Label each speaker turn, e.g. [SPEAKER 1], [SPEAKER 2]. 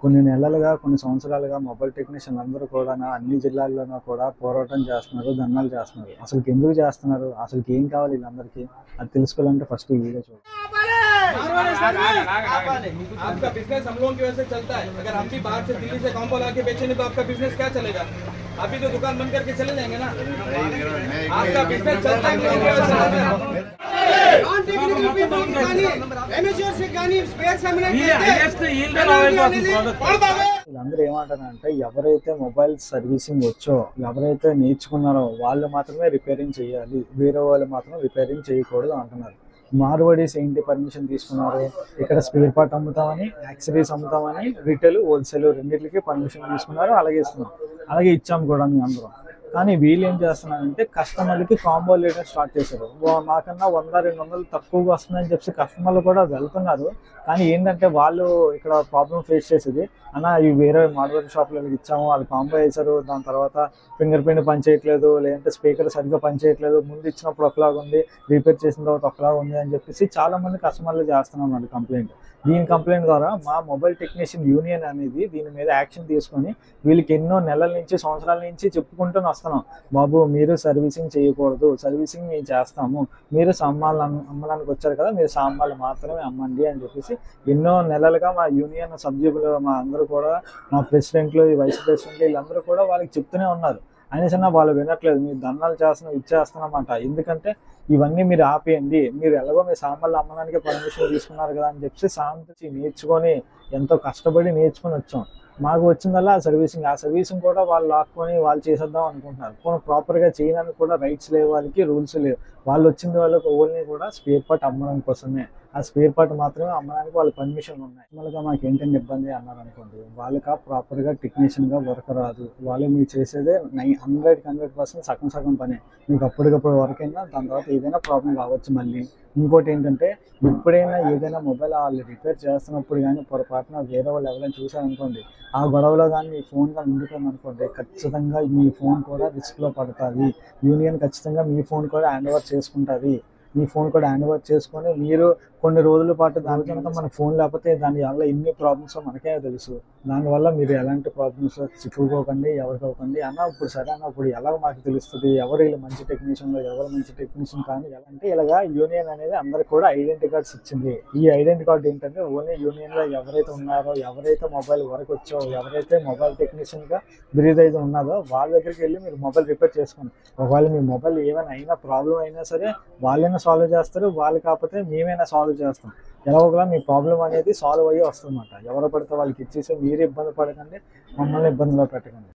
[SPEAKER 1] కొన్ని నెలలుగా, కొన్ని సంవత్సరాలుగా మొబైల్ టెక్నీషియన్లు అందరూ కూడా అన్ని జిల్లాల్లోనూ కూడా పోరాటం చేస్తున్నారు, ధర్నాలు చేస్తున్నారు. అసలుకి ఎందుకు చేస్తున్నారు? అసలుకి ఏం కావాలి వీళ్ళందరికీ? అది తెలుసుకోవాలంటే ఫస్ట్ ఈ వీడియో చూడండి.
[SPEAKER 2] आपका बिजनेस हम लोगों की वजह से चलता है। अगर हम भी बाहर से दिल्ली से कॉम्पो ला के बेचेंगे तो आपका बिजनेस क्या चलेगा? आप भी तो दुकान बंद करके चले जाएंगे ना। आपका बिजनेस चलता है
[SPEAKER 1] వీళ్ళందరూ ఏమంటారంటే ఎవరైతే మొబైల్ సర్వీసింగ్ వచ్చో, ఎవరైతే నేర్చుకున్నారో వాళ్ళు మాత్రమే రిపేరింగ్ చేయాలి, వేరే వాళ్ళు మాత్రం రిపేరింగ్ చేయకూడదు అంటున్నారు. మార్వాడీస్ ఏంటి పర్మిషన్ తీసుకున్నారు? ఇక్కడ స్పేర్ పార్ట్ అమ్ముతామని, యాక్సరీస్ అమ్ముతామని, రిటైల్, హోల్సేల్ రెండింటికి పర్మిషన్ తీసుకున్నారు. అలాగే ఇస్తున్నాం, అలాగే ఇచ్చాము కూడా మీ అందరం. కానీ వీళ్ళు ఏం చేస్తున్నారంటే కస్టమర్లకి కాంబో రేట్ స్టార్ట్ చేశారు. మాకన్నా 100-200 తక్కువగా వస్తుందని చెప్పి కస్టమర్లు కూడా వెళ్తున్నారు. కానీ ఏంటంటే వాళ్ళు ఇక్కడ ప్రాబ్లం ఫేస్ చేసేది, అన్న ఇవి వేరే మార్వాడి షాప్లలో ఇచ్చాము, వాళ్ళు కాంబో వేశారు, దాని తర్వాత ఫింగర్ ప్రింట్ పనిచేయట్లేదు, లేదంటే స్పీకర్ సరిగ్గా పనిచేయట్లేదు, ముందు ఇచ్చినప్పుడు ఒకలాగా ఉంది, రిపేర్ చేసిన తర్వాత ఒకలాగా ఉంది అని చెప్పేసి చాలామంది కస్టమర్లు చేస్తున్నాం కంప్లైంట్. దీని కంప్లైంట్ ద్వారా మా మొబైల్ టెక్నీషియన్ యూనియన్ అనేది దీని మీద యాక్షన్ తీసుకొని వీళ్ళకి ఎన్నో నెలల నుంచి, సంవత్సరాల నుంచి చెప్పుకుంటూ వస్తున్నాం, బాబు మీరు సర్వీసింగ్ చేయకూడదు, సర్వీసింగ్ మేము చేస్తాము, మీరు సామాన్లు అమ్మడానికి వచ్చారు కదా, మీరు సామాన్లు మాత్రమే అమ్మండి అని చెప్పేసి ఎన్నో నెలలుగా మా యూనియన్ సభ్యులు, మా అందరూ కూడా, మా ప్రెసిడెంట్లు, వైస్ ప్రెసిడెంట్లు వీళ్ళందరూ కూడా వాళ్ళకి చెప్తూనే ఉన్నారు. అయినా వాళ్ళు వినట్లేదు. మీరు దండాలు ఇచ్చేస్తున్నామంట. ఎందుకంటే ఇవన్నీ మీరు ఆపేయండి, మీరు ఎలాగో మీ సామాన్లు అమ్మడానికి పర్మిషన్ తీసుకున్నారు కదా అని చెప్పి శాంతి నేర్చుకొని, ఎంతో కష్టపడి నేర్చుకొని వచ్చాం. మాకు వచ్చిందల్లా ఆ సర్వీసింగ్ కూడా వాళ్ళు లాక్కొని వాళ్ళు చేసేద్దాం అనుకుంటున్నారు. ప్రాపర్గా చేయడానికి కూడా రైట్స్ లేవు, వాళ్ళకి రూల్స్ లేవు. వాళ్ళు వచ్చింది వాళ్ళకి ఓన్లీ కూడా స్పేర్ పార్ట్ అమ్మడం కోసమే. ఆ స్పేర్ పార్ట్ మాత్రమే అమ్మడానికి వాళ్ళ పర్మిషన్ ఉన్నాయి. మామూలుగా మాకు ఏంటంటే ఇబ్బంది అన్నారు అనుకోండి, వాళ్ళకి ప్రాపర్గా టెక్నీషియన్గా వర్క్ రాదు. వాళ్ళు మీరు చేసేదే 100% సగం పనే. మీకు అప్పటికప్పుడు వర్క్ అయినా దాని తర్వాత ఏదైనా ప్రాబ్లం రావచ్చు. మళ్ళీ ఇంకోటి ఏంటంటే ఎప్పుడైనా ఏదైనా మొబైల్ వాళ్ళు రిపేర్ చేస్తున్నప్పుడు కానీ పొరపాటున వేరే వాళ్ళు ఎవరైనా చూసారనుకోండి, ఆ గొడవలో కానీ మీ ఫోన్ కానీ ఉండిపోయింది అనుకోండి, ఖచ్చితంగా మీ ఫోన్ కూడా రిస్క్లో పడుతుంది. యూనియన్ ఖచ్చితంగా మీ ఫోన్ కూడా హ్యాండ్ ఓవర్ చేసుకుంటుంది. మీ ఫోన్ కూడా హ్యాండ్ ఓవర్ చేసుకొని మీరు కొన్ని రోజుల పాటు దానికంతా మన ఫోన్ లేకపోతే దానివల్ల ఎన్ని ప్రాబ్లమ్స్ మనకే తెలుసు. దానివల్ల మీరు ఎలాంటి ప్రాబ్లమ్స్ చిక్కుకోకండి, ఎవరికి అవ్వకండి. అన్న ఇప్పుడు సరే అన్న, ఇప్పుడు ఎలా మాకు తెలుస్తుంది ఎవరు వీళ్ళు మంచి టెక్నీషియన్లో, ఎవరు మంచి టెక్నీషియన్ కానీ ఎలా అంటే, ఇలాగా యూనియన్ అనేది అందరికి కూడా ఐడెంటిటీ కార్డ్స్ ఇచ్చింది. ఈ ఐడెంటిటీ కార్డు ఏంటంటే ఓన్లీ యూనియన్లో ఎవరైతే ఉన్నారో, ఎవరైతే మొబైల్ వరకు వచ్చో, ఎవరైతే మొబైల్ టెక్నీషియన్గా బిరీద్ అయితే ఉన్నారో వాళ్ళ దగ్గరికి వెళ్ళి మీరు మొబైల్ రిపేర్ చేసుకోండి. ఒకవేళ మీ మొబైల్ ఏమైనా అయినా ప్రాబ్లం అయినా సరే వాళ్ళైనా సాల్వ్ చేస్తారు, వాళ్ళు కాకపోతే మేమైనా సాల్వ్ చేస్తాం. ఎలా ఒకలా మీ ప్రాబ్లం అనేది సాల్వ్ అయ్యి వస్తుందన్నమాట. ఎవరు పడితే వాళ్ళకి ఇచ్చేసి మీరు ఇబ్బంది పడకండి, మమ్మల్ని ఇబ్బందిలో పెట్టకండి.